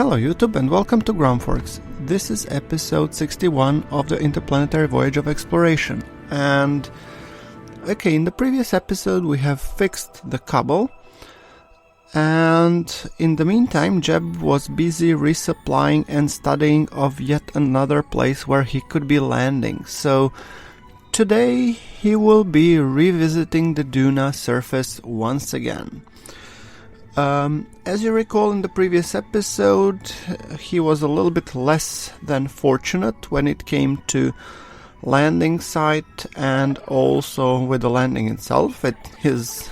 Hello YouTube and welcome to GrunfWorks. This is episode 61 of the Interplanetary Voyage of Exploration. And okay, in the previous episode we have fixed the cobble, and in the meantime Jeb was busy resupplying and studying of yet another place where he could be landing. So today he will be revisiting the Duna surface once again. As you recall, in the previous episode he was a little bit less than fortunate when it came to landing site and also with the landing itself. His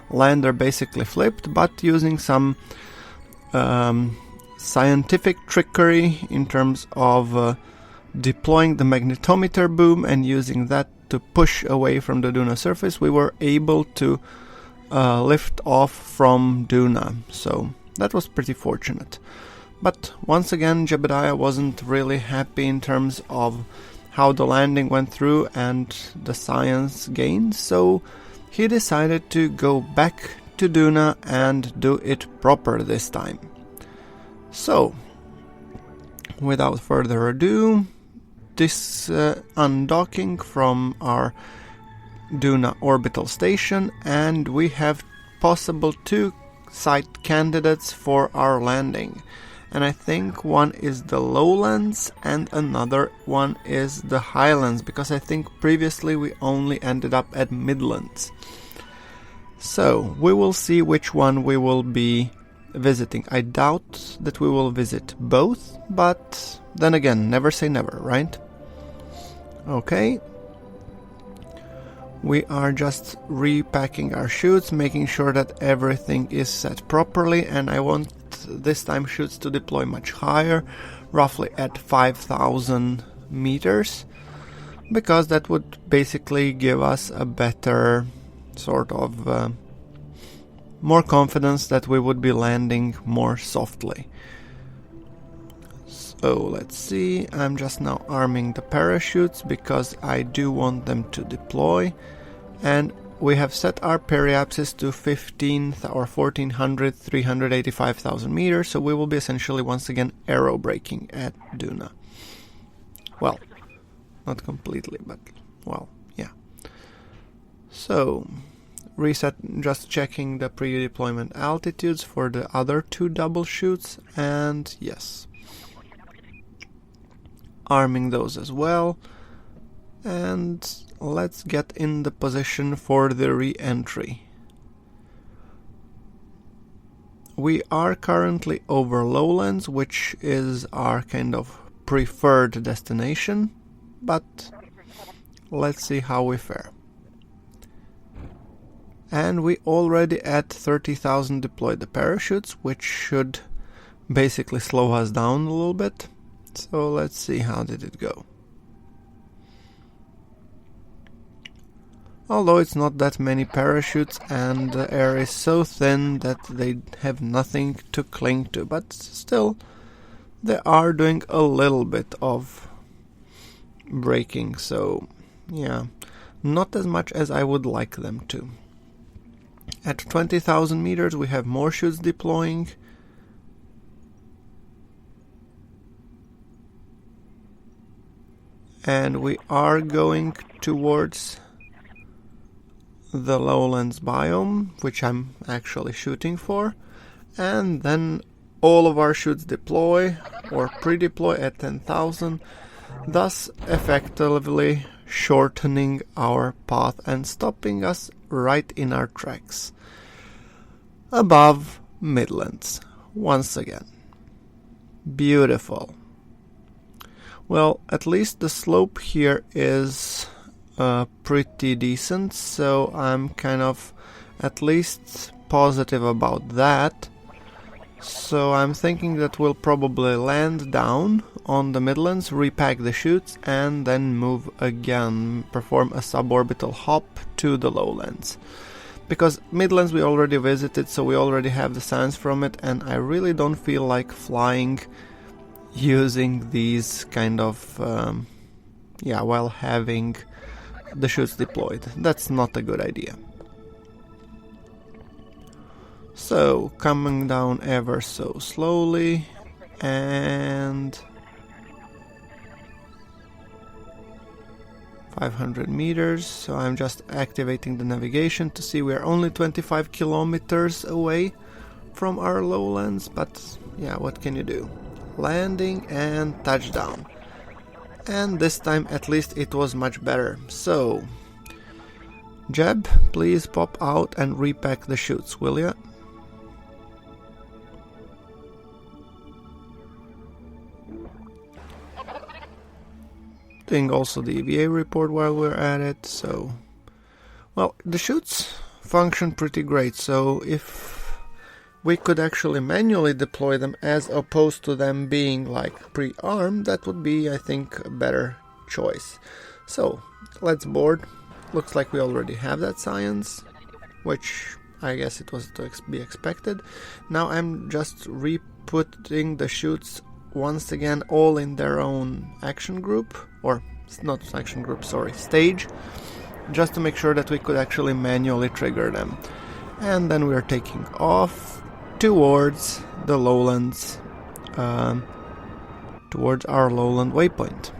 lander basically flipped, but using some scientific trickery in terms of deploying the magnetometer boom and using that to push away from the Duna surface, we were able to lift off from Duna, so that was pretty fortunate. But once again, Jebediah wasn't really happy in terms of how the landing went through and the science gained, so he decided to go back to Duna and do it proper this time. So, without further ado, this undocking from our Duna orbital station, and we have possible two site candidates for our landing, and I think one is the lowlands and another one is the highlands, because I think previously we only ended up at midlands. So we will see which one we will be visiting. I doubt that we will visit both, but then again, never say never, right? Okay. We are just repacking our chutes, making sure that everything is set properly, and I want this time chutes to deploy much higher, roughly at 5,000 meters, because that would basically give us a better sort of more confidence that we would be landing more softly. So let's see, I'm just now arming the parachutes because I do want them to deploy, and we have set our periapsis to 385,000 meters, so we will be essentially once again aerobraking at Duna. Well, not completely, but well, yeah. So, reset, just checking the pre-deployment altitudes for the other two double chutes, and yes. Arming those as well, and let's get in the position for the re-entry. We are currently over lowlands, which is our kind of preferred destination, but let's see how we fare. And we already at 30,000 deployed the parachutes, which should basically slow us down a little bit. So let's see, how did it go? Although it's not that many parachutes and the air is so thin that they have nothing to cling to, but still they are doing a little bit of braking, so yeah, not as much as I would like them to. At 20,000 meters we have more chutes deploying. And we are going towards the lowlands biome, which I'm actually shooting for. And then all of our chutes deploy or pre-deploy at 10,000, thus effectively shortening our path and stopping us right in our tracks. Above midlands, once again. Beautiful. Well, at least the slope here is pretty decent, so I'm kind of at least positive about that. So I'm thinking that we'll probably land down on the midlands, repack the chutes, and then move again, perform a suborbital hop to the lowlands. Because midlands we already visited, so we already have the science from it, and I really don't feel like flying using these kind of while having the chutes deployed. That's not a good idea. So coming down ever so slowly, and 500 meters. So I'm just activating the navigation to see we're only 25 kilometers away from our lowlands, but yeah, what can you do? Landing and touchdown. And this time at least it was much better. So Jeb, please pop out and repack the chutes, will ya? Doing also the EVA report while we're at it. So, well, the chutes function pretty great, so if we could actually manually deploy them as opposed to them being like pre-armed, that would be, I think, a better choice. So let's board. Looks like we already have that science, which I guess it was to be expected. Now I'm just re-putting the chutes once again all in their own action group, or not action group, sorry, stage, just to make sure that we could actually manually trigger them. And then we're taking off towards the lowlands, towards our lowland waypoint.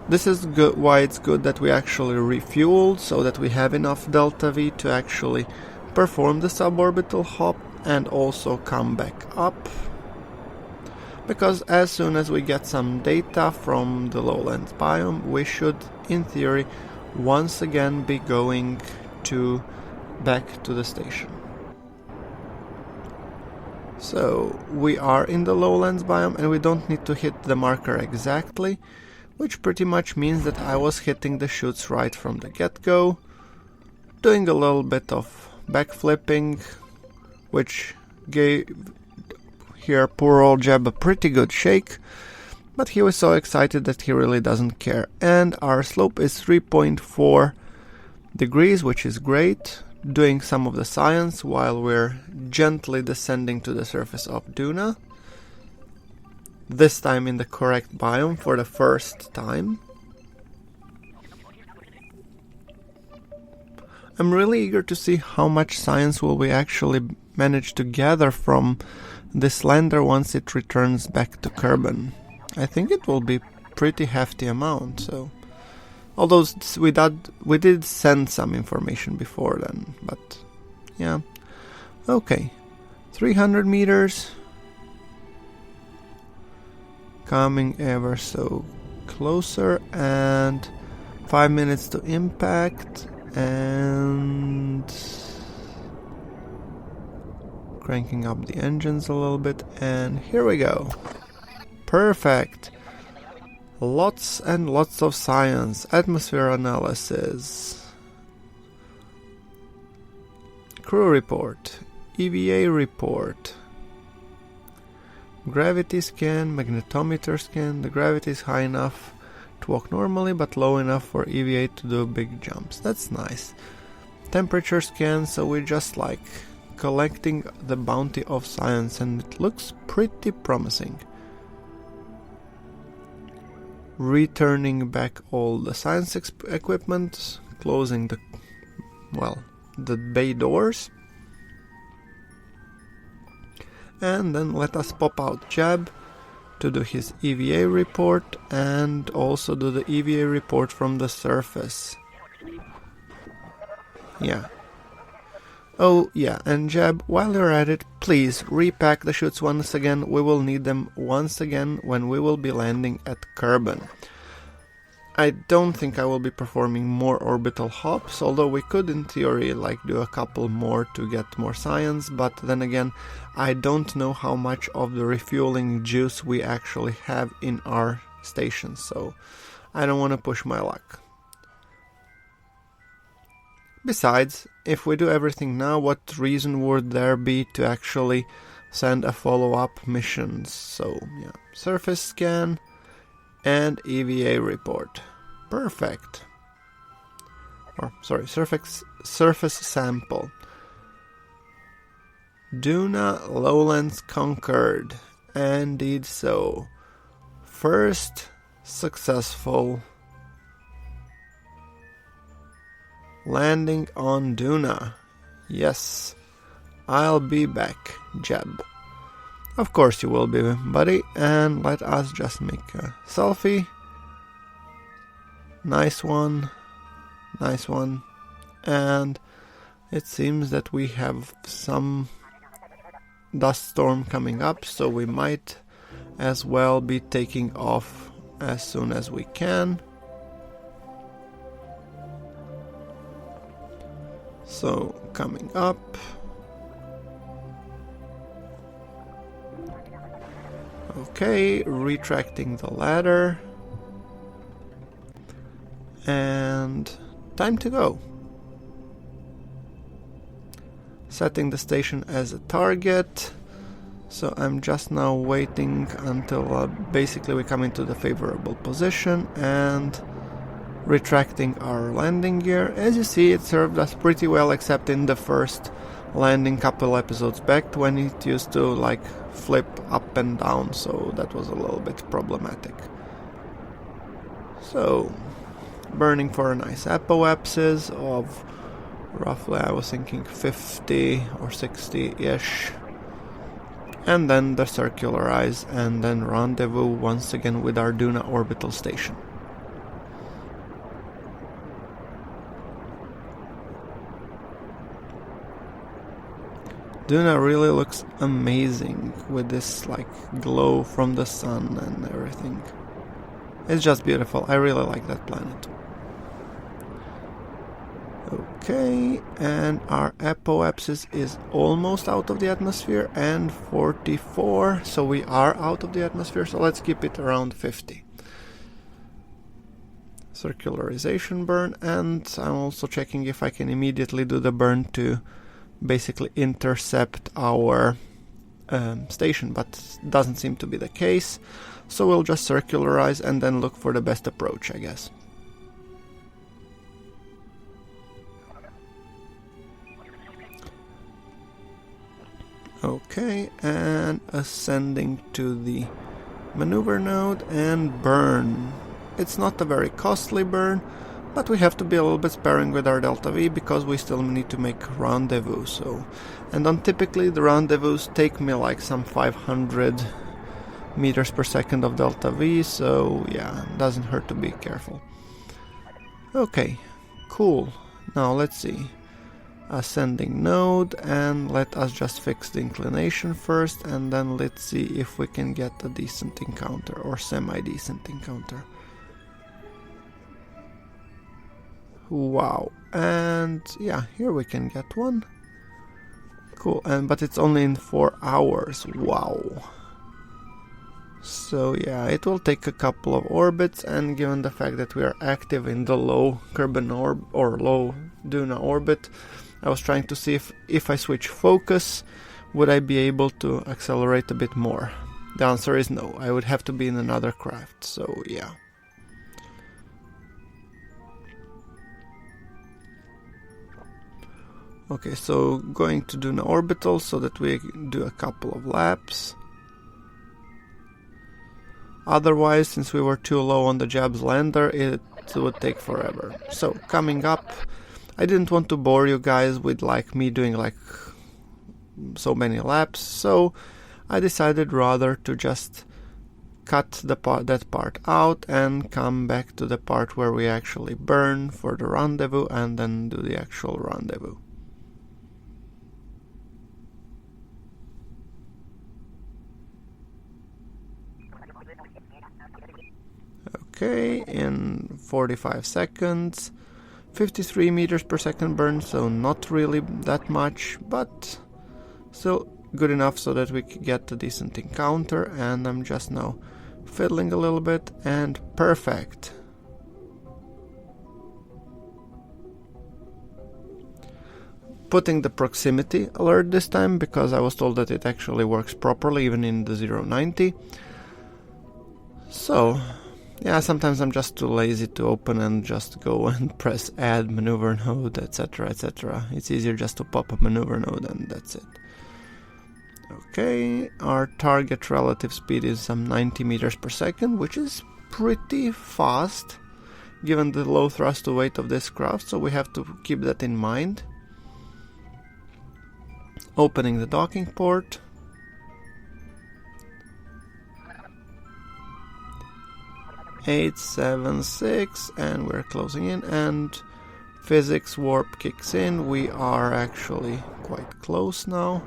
This is good, why it's good that we actually refueled, so that we have enough Delta V to actually perform the suborbital hop and also come back up. Because as soon as we get some data from the lowlands biome, we should, in theory, once again be going back to the station. So we are in the lowlands biome and we don't need to hit the marker exactly, which pretty much means that I was hitting the chutes right from the get-go, doing a little bit of backflipping, which gave here poor old Jeb a pretty good shake, but he was so excited that he really doesn't care. And our slope is 3.4 degrees, which is great, doing some of the science while we're gently descending to the surface of Duna. This time in the correct biome for the first time. I'm really eager to see how much science will we actually manage to gather from this lander once it returns back to Kerbin. I think it will be pretty hefty amount, so although we did send some information before then, but yeah. Okay, 300 meters. Coming ever so closer, and 5 minutes to impact, and cranking up the engines a little bit, and here we go. Perfect. Lots and lots of science, atmosphere analysis, crew report, EVA report, gravity scan, magnetometer scan. The gravity is high enough to walk normally, but low enough for EVA to do big jumps. That's nice. Temperature scan, so we're just like collecting the bounty of science, and it looks pretty promising. Returning back all the science equipment, closing the bay doors. And then let us pop out Jeb to do his EVA report and also do the EVA report from the surface. Yeah. Oh yeah, and Jeb, while you're at it, please repack the chutes once again. We will need them once again when we will be landing at Kerbin. I don't think I will be performing more orbital hops, although we could in theory do a couple more to get more science, but then again, I don't know how much of the refueling juice we actually have in our station, so I don't want to push my luck. Besides, if we do everything now, what reason would there be to actually send a follow-up mission? So yeah, surface scan and EVA report. Perfect. Or sorry, surface sample. Duna lowlands conquered. Indeed so. First successful landing on Duna. Yes. I'll be back, Jeb. Of course you will be, buddy, and let us just make a selfie. Nice one, nice one. And it seems that we have some dust storm coming up, so we might as well be taking off as soon as we can. So, coming up. Okay, retracting the ladder. And time to go. Setting the station as a target. So I'm just now waiting until basically we come into the favorable position and retracting our landing gear. As you see, it served us pretty well, except in the first landing couple episodes back when it used to like flip up and down, so that was a little bit problematic. So, burning for a nice apoapsis of roughly, I was thinking 50 or 60-ish. And then the circularize and then rendezvous once again with our Duna orbital station. Duna really looks amazing with this like glow from the sun and everything. It's just beautiful. I really like that planet. Okay, and our apoapsis is almost out of the atmosphere and 44, so we are out of the atmosphere, so let's keep it around 50. Circularization burn, and I'm also checking if I can immediately do the burn to basically intercept our station, but doesn't seem to be the case, so we'll just circularize and then look for the best approach, I guess. Okay, and ascending to the maneuver node and burn. It's not a very costly burn, but we have to be a little bit sparing with our delta V because we still need to make rendezvous. And then typically the rendezvous take me like some 500 meters per second of delta V, so yeah, it doesn't hurt to be careful. Okay, cool. Now let's see. Ascending node, and let us just fix the inclination first, and then let's see if we can get a decent encounter or semi-decent encounter. Wow, and yeah, here we can get one. Cool, but it's only in 4 hours. Wow. So yeah, it will take a couple of orbits, and given the fact that we are active in the low Kerbin or low Duna orbit, I was trying to see if I switch focus, would I be able to accelerate a bit more? The answer is no, I would have to be in another craft, so yeah. Okay, so going to Duna orbital so that we do a couple of laps. Otherwise, since we were too low on the Jab's lander, it would take forever. So, coming up, I didn't want to bore you guys with like me doing like so many laps, so I decided rather to just cut that part out and come back to the part where we actually burn for the rendezvous and then do the actual rendezvous. Okay, in 45 seconds, 53 meters per second burn, so not really that much, but still good enough so that we can get a decent encounter, and I'm just now fiddling a little bit, and perfect. Putting the proximity alert this time, because I was told that it actually works properly even in the 090. So yeah, sometimes I'm just too lazy to open and just go and press add maneuver node, etc, etc. It's easier just to pop a maneuver node and that's it. Okay, our target relative speed is some 90 meters per second, which is pretty fast given the low thrust to weight of this craft, so we have to keep that in mind. Opening the docking port. Eight, 7, 6, and we're closing in, and physics warp kicks in. We are actually quite close now,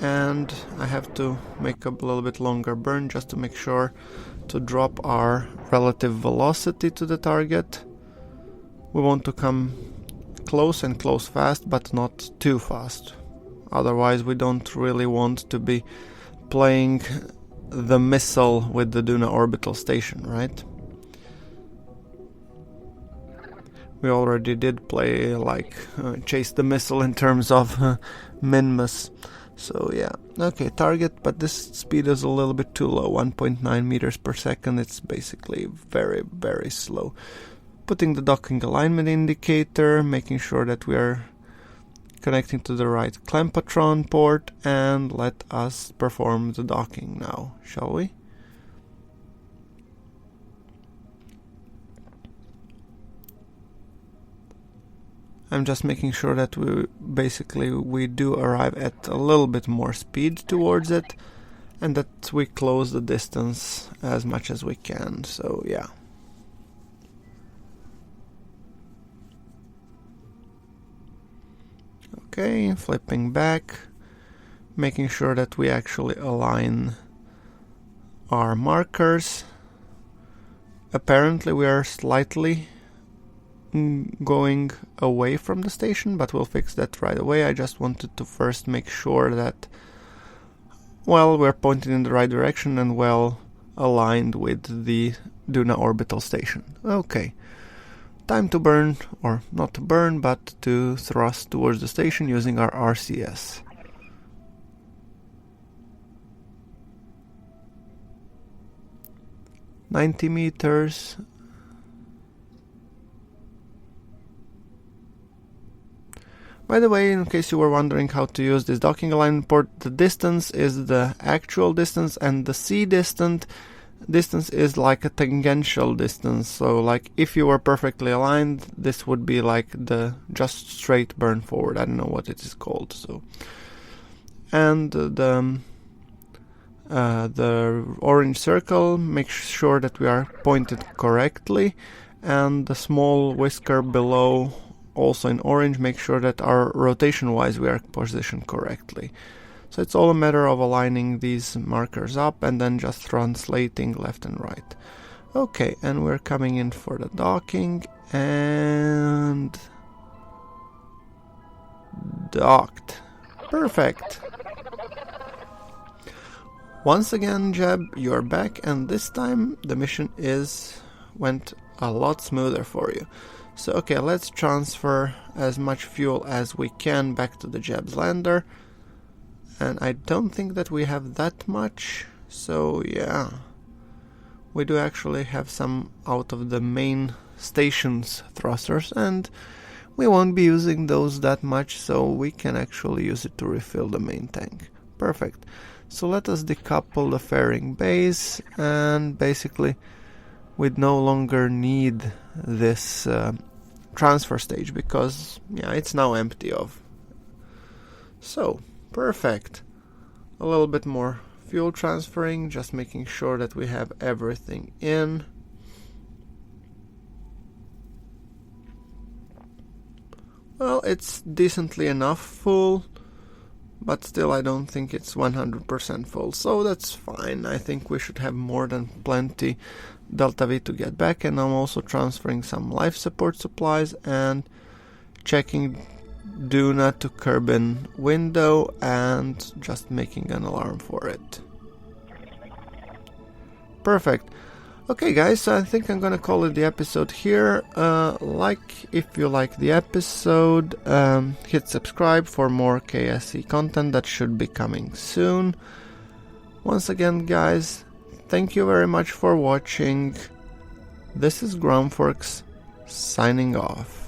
and I have to make a little bit longer burn just to make sure to drop our relative velocity to the target. We want to come close and close fast, but not too fast. Otherwise we don't really want to be playing the missile with the Duna orbital station, right? We already did play like chase the missile in terms of min-miss. So yeah, okay, target, but this speed is a little bit too low, 1.9 meters per second. It's basically very, very slow. Putting the docking alignment indicator, making sure that we are connecting to the right clampatron port, and let us perform the docking now, shall we? I'm just making sure that we do arrive at a little bit more speed towards it, and that we close the distance as much as we can, so yeah. Okay, flipping back, making sure that we actually align our markers. Apparently we are slightly going away from the station, but we'll fix that right away. I just wanted to first make sure that, well, we're pointed in the right direction and well aligned with the Duna orbital station. Okay. Time to burn, or not to burn, but to thrust towards the station using our RCS. "90 meters. By the way, in case you were wondering how to use this docking alignment port, the distance is the actual distance, and the C distance is like a tangential distance. So like if you were perfectly aligned, this would be like the just straight burn forward. I don't know what it is called. So, and the orange circle makes sure that we are pointed correctly, and the small whisker below, also in orange, make sure that our rotation wise we are positioned correctly. So it's all a matter of aligning these markers up and then just translating left and right. Okay, and we're coming in for the docking, and docked. Perfect. Once again, Jeb, you're back, and this time the mission went a lot smoother for you. So okay, let's transfer as much fuel as we can back to the Jeb's lander. And I don't think that we have that much, so yeah. We do actually have some out of the main station's thrusters, and we won't be using those that much, so we can actually use it to refill the main tank. Perfect. So let us decouple the fairing base, and basically we'd no longer need this transfer stage, because yeah, it's now empty of. So perfect. A little bit more fuel transferring, just making sure that we have everything in. Well, it's decently enough full, but still I don't think it's 100% full, so that's fine. I think we should have more than plenty Delta V to get back, and I'm also transferring some life support supplies and checking Duna to Kerbin window and just making an alarm for it. Perfect. Okay guys, so I think I'm gonna call it the episode here. If you like the episode, hit subscribe for more KSE content that should be coming soon. Once again guys, thank you very much for watching. This is GrunfWorks signing off.